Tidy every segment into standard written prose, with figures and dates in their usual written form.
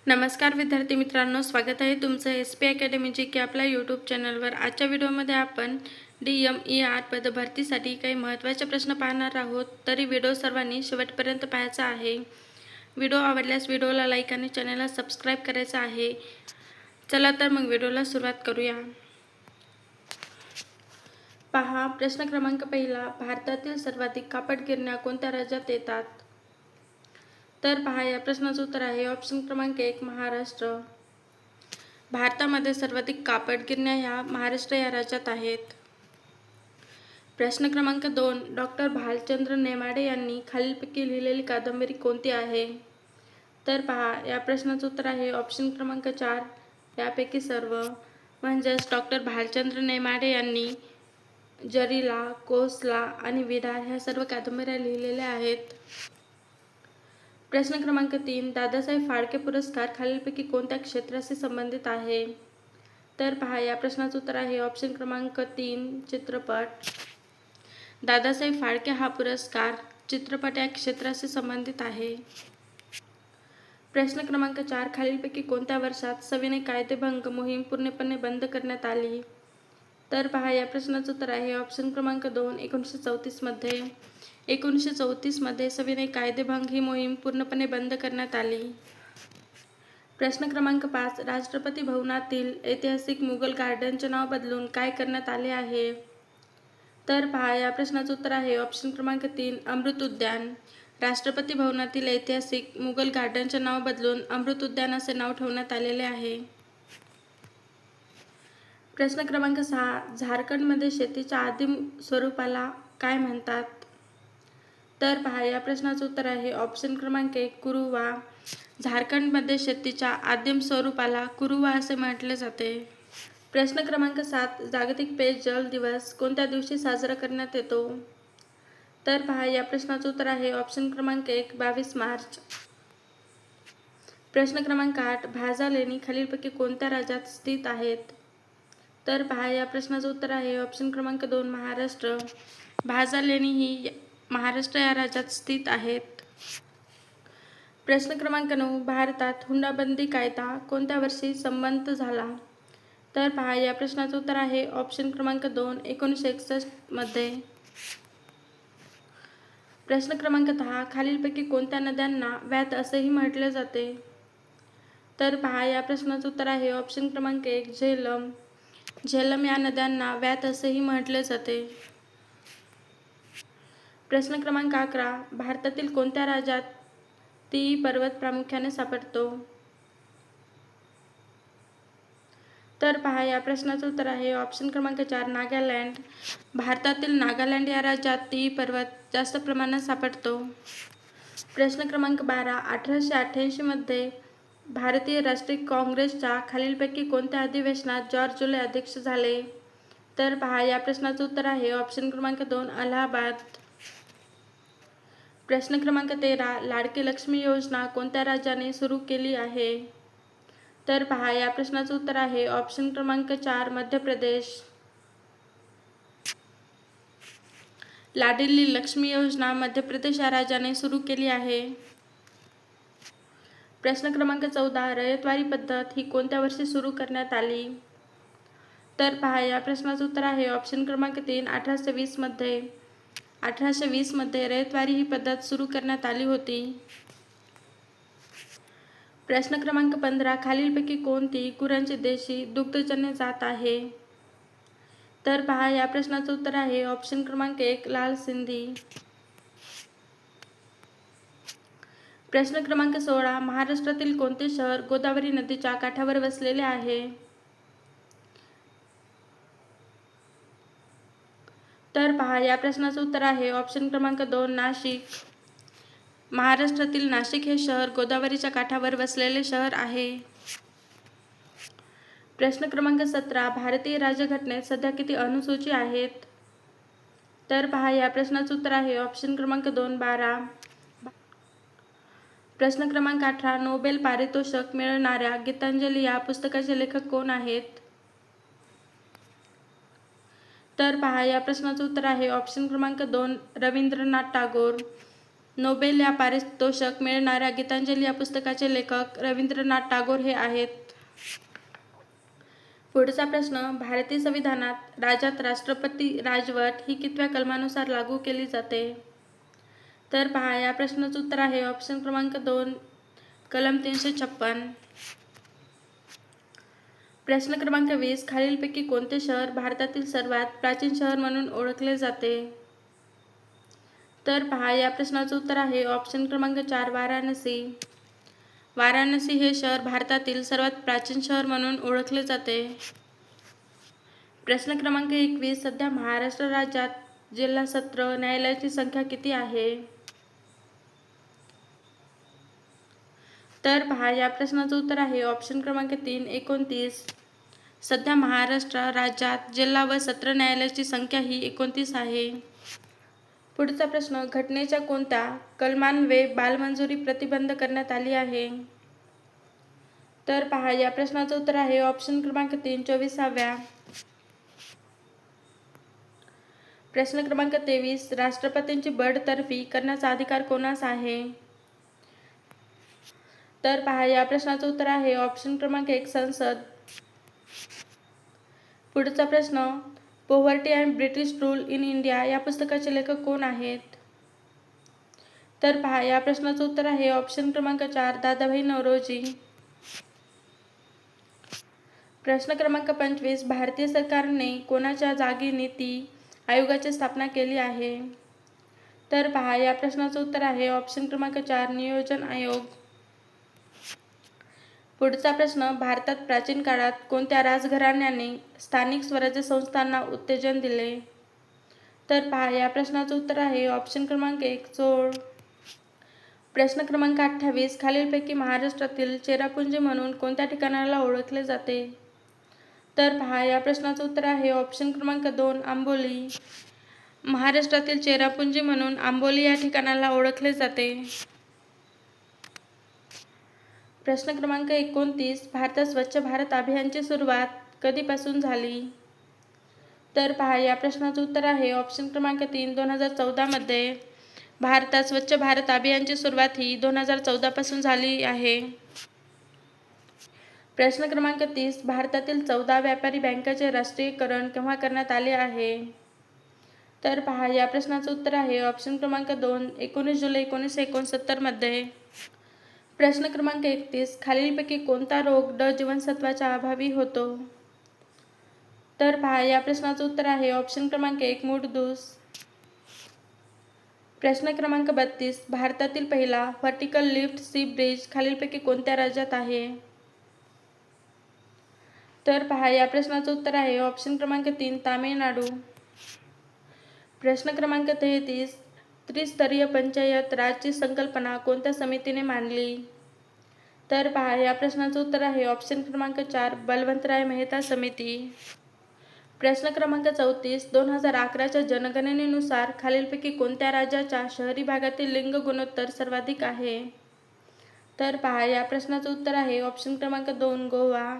नमस्कार विद्यार्थी मित्रांनो, स्वागत आहे तुमचं SP अकॅडमी जी की आपल्या यूट्यूब चॅनलवर। आजच्या व्हिडिओमध्ये आपण DMER पदभरतीसाठी काही महत्त्वाचे प्रश्न पाहणार आहोत, तरी व्हिडिओ सर्वांनी शेवटपर्यंत पाहायचा आहे। व्हिडिओ आवडल्यास व्हिडिओला लाईक आणि चॅनलला सबस्क्राईब करायचं आहे। चला तर मग व्हिडिओला सुरुवात करूया। पहा प्रश्न क्रमांक पहिला, भारतातील सर्वाधिक कापड गिरण्या कोणत्या राज्यात येतात? तर पहा या प्रश्नाचं उत्तर आहे ऑप्शन क्रमांक 1 महाराष्ट्र। भारतामध्ये सर्वाधिक कापड गिरण्या ह्या महाराष्ट्र या राज्यात आहेत। प्रश्न क्रमांक 2, डॉक्टर भालचंद्र नेमाडे यांनी खालीलपैकी लिहिलेली कादंबरी कोणती आहे? तर पहा या प्रश्नाचं उत्तर आहे ऑप्शन क्रमांक 4 यापैकी सर्व। म्हणजेच डॉक्टर भालचंद्र नेमाडे यांनी जरीला, कोसला आणि विदार ह्या सर्व कादंबऱ्या लिहिलेल्या आहेत। प्रश्न क्रमांक 3, दादासाहेब फाळके पुरस्कार खालीलपैकी कोणत्या क्षेत्राशी संबंधित आहे? तर पहा या प्रश्नाचं उत्तर आहे ऑप्शन क्रमांक 3 चित्रपट। दादासाहेब फाळके हा पुरस्कार चित्रपट या क्षेत्राशी संबंधित आहे। प्रश्न क्रमांक 4, खालीलपैकी कोणत्या वर्षात सविनय कायदेभंग मोहीम पूर्णपणे बंद करण्यात आली? तर पहा या प्रश्नाचं उत्तर आहे ऑप्शन क्रमांक 2 1934 मध्ये। 1934 मध्ये सविनय कायदेभंग ही मोहीम पूर्णपणे बंद करण्यात आली। प्रश्न क्रमांक 5, राष्ट्रपती भवनातील ऐतिहासिक मुघल गार्डनचे नाव बदलून काय करण्यात आले आहे? तर पहा या प्रश्नाचं उत्तर आहे ऑप्शन क्रमांक 3 अमृत उद्यान। राष्ट्रपती भवनातील ऐतिहासिक मुघल गार्डनचे नाव बदलून अमृत उद्यान असे नाव ठेवण्यात आलेले आहे। प्रश्न क्रमांक 6, झारखंडमध्ये शेतीच्या आदिम स्वरूपाला काय म्हणतात? तर पहा या प्रश्नाचं उत्तर आहे ऑप्शन क्रमांक 1 कुरुवा। झारखंडमध्ये शेतीच्या आदिम स्वरूपाला कुरुवा असे म्हटले जाते। प्रश्न क्रमांक 7, जागतिक पेयजल दिवस कोणत्या दिवशी साजरा करण्यात येतो? तर पहा या प्रश्नाचं उत्तर आहे ऑप्शन क्रमांक 1 22 मार्च। प्रश्न क्रमांक 8, भाजा लेणी खालीलपैकी कोणत्या राज्यात स्थित आहेत? तर पहा या प्रश्नाचं उत्तर आहे ऑप्शन क्रमांक 2 महाराष्ट्र। भाजा लेणी ही महाराष्ट्र या राज्यात स्थित आहेत। प्रश्न क्रमांक 9, भारतात हुंडाबंदी कायदा कोणत्या वर्षी संमत झाला? तर पहा या प्रश्नाचं उत्तर आहे ऑप्शन क्रमांक 2 1961 मध्ये। प्रश्न क्रमांक 10, खालीलपैकी कोणत्या नद्यांना व्यात असेही म्हटले जाते? तर पहा या प्रश्नाचं उत्तर आहे ऑप्शन क्रमांक 1 झेलम। झेलम या नद्यांना व्यात असेही म्हटले जाते। प्रश्न क्रमांक 11, भारतातील कोणत्या राज्यात ती पर्वत प्रामुख्याने सापडतो? तर पहा या प्रश्नाचं उत्तर आहे ऑप्शन क्रमांक 4 नागालँड। भारतातील नागालँड या राज्यात ती पर्वत जास्त प्रमाणात सापडतो। प्रश्न क्रमांक 12, 1888 मध्ये भारतीय राष्ट्रीय काँग्रेसच्या खालीलपैकी कोणत्या अधिवेशनात जॉर्ज जुले अध्यक्ष झाले? तर पहा या प्रश्नाचं उत्तर आहे ऑप्शन क्रमांक 2 अलाहाबाद। प्रश्न क्रमांक 13, लाडकी लक्ष्मी योजना कोणत्या राज्याने सुरू केली आहे? तर पहा या प्रश्नाचं उत्तर आहे ऑप्शन क्रमांक 4 मध्य प्रदेश। लाडली लक्ष्मी योजना मध्य प्रदेश या राज्याने सुरू केली आहे। प्रश्न क्रमांक 14, रयतवारी पद्धत ही कोणत्या वर्षी सुरू करण्यात आली? तर पहा या प्रश्नाचं उत्तर आहे ऑप्शन क्रमांक 3 1820 मध्ये। 1820 मध्ये रयतवारी ही पद्धत सुरू करण्यात आली होती। प्रश्न क्रमांक 15, खालीलपैकी कोणती गुरांची देशी दुग्धजन्य जात आहे? तर पहा या प्रश्नाचं उत्तर आहे ऑप्शन क्रमांक 1 लाल सिंधी। प्रश्न क्रमांक 16, महाराष्ट्रातील कोणते शहर गोदावरी नदीच्या काठावर वसलेले आहे? तर पहा या प्रश्नाचं उत्तर आहे ऑप्शन क्रमांक 2 नाशिक। महाराष्ट्रातील नाशिक हे शहर गोदावरीच्या काठावर वसलेले शहर आहे। प्रश्न क्रमांक 17, भारतीय राज्यघटनेत सध्या किती अनुसूची आहेत? तर पहा या प्रश्नाचं उत्तर आहे ऑप्शन क्रमांक 2 12। प्रश्न क्रमांक 18, नोबेल पारितोषिक मिळवणाऱ्या गीतांजली या पुस्तकाचे लेखक कोण आहेत? तर पहा या प्रश्नाचं उत्तर आहे ऑप्शन क्रमांक 2 रवींद्रनाथ टागोर। नोबेल या पारितोषिक मिळणाऱ्या गीतांजली या पुस्तकाचे लेखक रवींद्रनाथ टागोर हे आहेत. पुढचा प्रश्न, भारतीय संविधानात राज्यात राष्ट्रपती राजवट ही कितव्या कलमानुसार लागू केली जाते? तर पहा, या प्रश्नाचं उत्तर आहे ऑप्शन क्रमांक 2, कलम 356. प्रश्न क्रमांक 20, खालीलपैकी कोणते शहर भारतातील सर्वात प्राचीन शहर म्हणून ओळखले जाते? तर पहा, या प्रश्नाचं उत्तर आहे ऑप्शन क्रमांक 4, वाराणसी. वाराणसी हे शहर भारतातील सर्वात प्राचीन शहर म्हणून ओळखले जाते. प्रश्न क्रमांक 21, सध्या महाराष्ट्र राज्यात जिल्हा सत्र न्यायालयाची संख्या किती आहे? तर पहा, या प्रश्नाचं उत्तर आहे ऑप्शन क्रमांक 3, 29. सध्या महाराष्ट्र राज्यात जिल्हा व सत्र न्यायालयाची संख्या ही 29 आहे. पुढचा प्रश्न, घटनेच्या कोणत्या कलमान्वये बालमजुरी प्रतिबंध करण्यात आली आहे? तर पहा, या प्रश्नाचं उत्तर आहे ऑप्शन क्रमांक 3, 24व्या. प्रश्न क्रमांक 23, राष्ट्रपतींची बडतर्फी करण्याचा अधिकार कोणास आहे? तर पहा, या प्रश्नाचं उत्तर आहे ऑप्शन क्रमांक 1, संसद. पुढचा प्रश्न, poverty and British rule in India या पुस्तकाचे लेखक कोण आहेत? तर पहा, या प्रश्नाचं उत्तर आहे ऑप्शन क्रमांक 4, दादाभाई नौरोजी. प्रश्न क्रमांक 25, भारतीय सरकारने कोणाच्या जागी नीती आयोगाची स्थापना केली आहे? तर पहा, या प्रश्नाचं उत्तर आहे ऑप्शन क्रमांक 4, नियोजन आयोग. पुढचा प्रश्न, भारतात प्राचीन काळात कोणत्या राजघराण्याने स्थानिक स्वराज्य संस्थांना उत्तेजन दिले? तर पहा, या प्रश्नाचं उत्तर आहे ऑप्शन क्रमांक 1, चोळ. प्रश्न क्रमांक 28, खालीलपैकी महाराष्ट्रातील चेरापुंजी म्हणून कोणत्या ठिकाणाला ओळखले जाते? तर पहा, या प्रश्नाचं उत्तर आहे ऑप्शन क्रमांक 2, आंबोली. महाराष्ट्रातील चेरापुंजी म्हणून आंबोली या ठिकाणाला ओळखले जाते. प्रश्न क्रमांक 29, भारतात स्वच्छ भारत अभियानची सुरुवात कधीपासून झाली? तर पहा, या प्रश्नाचं उत्तर आहे ऑप्शन क्रमांक 3, 2014 मध्ये. भारतात स्वच्छ भारत अभियानची सुरुवात ही 2014 पासून झाली आहे. प्रश्न क्रमांक 30, भारतातील 14 व्यापारी बँकांचे राष्ट्रीयकरण केव्हा करण्यात आले आहे? तर पहा, या प्रश्नाचं उत्तर आहे ऑप्शन क्रमांक 2, 19 जुलै 1969 मध्ये. प्रश्न क्रमांक 31, खालीलपैकी कोणता रोग ड जीवनसत्वाच्या अभावी होतो? तर पहा, या प्रश्नाचं उत्तर आहे ऑप्शन क्रमांक 1, मूठदूस. प्रश्न क्रमांक 32, भारतातील पहिला व्हर्टिकल लिफ्ट सी ब्रिज खालीलपैकी कोणत्या राज्यात आहे? तर पहा, या प्रश्नाचं उत्तर आहे ऑप्शन क्रमांक 3, तामिळनाडू. प्रश्न क्रमांक 33, त्रिस्तरीय पंचायत राजची संकल्पना कोणत्या समितीने मांडली? तर पहा, या प्रश्नाचं उत्तर आहे ऑप्शन क्रमांक 4, बलवंतराय मेहता समिती. प्रश्न क्रमांक 34, 2011च्या जनगणनेनुसार खालीलपैकी कोणत्या राज्याच्या शहरी भागातील लिंग गुणोत्तर सर्वाधिक आहे? तर पहा, या प्रश्नाचं उत्तर आहे ऑप्शन क्रमांक 2, गोवा.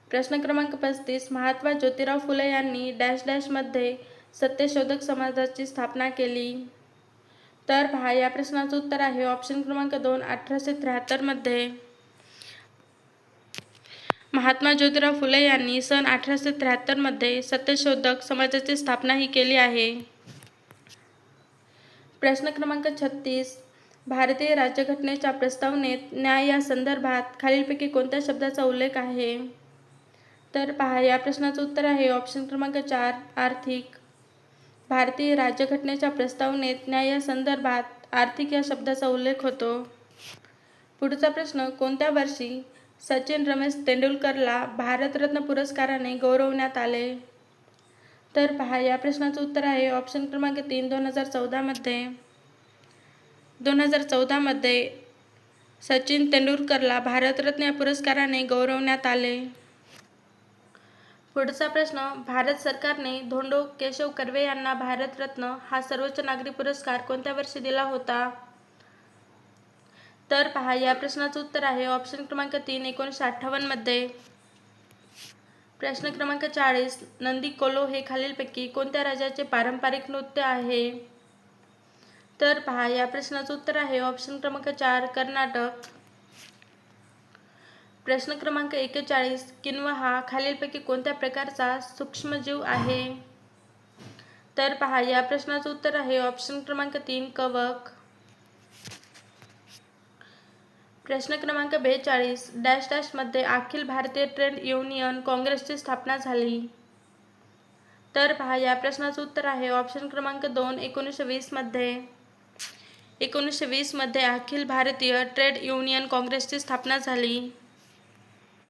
प्रश्न क्रमांक 35, महात्मा ज्योतिराव फुले यांनी डॅश डॅश मध्ये सत्यशोधक समाजाची स्थापना केली? तर पहा, या प्रश्नाचं उत्तर आहे ऑप्शन क्रमांक 2, 1873 मध्ये. महात्मा ज्योतिराव फुले यांनी सन 1873 मध्ये सत्यशोधक समाजाची स्थापना ही केली आहे. प्रश्न क्रमांक 36, भारतीय राज्यघटनेच्या प्रस्तावनेत न्याय या संदर्भात खालीलपैकी कोणत्या शब्दाचा उल्लेख आहे? तर पहा, या प्रश्नाचं उत्तर आहे ऑप्शन क्रमांक 4, आर्थिक. भारतीय राज्यघटनेच्या प्रस्तावनेत न्याय या संदर्भात आर्थिक या शब्दाचा उल्लेख होतो. पुढचा प्रश्न, कोणत्या वर्षी सचिन रमेश तेंडुलकरला भारतरत्न पुरस्काराने गौरवण्यात आले? तर पहा, या प्रश्नाचं उत्तर आहे ऑप्शन क्रमांक 3, 2014 मध्ये. 2014 मध्ये सचिन तेंडुलकरला भारतरत्न या पुरस्काराने गौरवण्यात आले. पुढचा प्रश्न, भारत सरकारने धोंडो केशव कर्वे यांना भारतरत्न हा सर्वोच्च नागरी पुरस्कार कोणत्या वर्षी दिला होता? तर पहा, या प्रश्नाचं उत्तर आहे ऑप्शन क्रमांक 3, 1958 मध्ये. प्रश्न क्रमांक 40, नंदी कोलो हे खालीलपैकी कोणत्या राज्याचे पारंपरिक नृत्य आहे? तर पहा या प्रश्नाचं उत्तर आहे ऑप्शन क्रमांक 4 कर्नाटक. प्रश्न क्रमांक 41 किण्व हा खालीलपैकी कोणत्या प्रकारचा सूक्ष्मजीव आहे? तर पहा या प्रश्नाचं उत्तर आहे ऑप्शन क्रमांक 3 कवक. प्रश्न क्रमांक 42 डॅश डॅश मध्ये अखिल भारतीय ट्रेड युनियन काँग्रेसची स्थापना झाली. तर पहा या प्रश्नाचं उत्तर आहे ऑप्शन क्रमांक 2 1920 मध्ये. 1920 मध्ये अखिल भारतीय ट्रेड युनियन काँग्रेसची स्थापना झाली.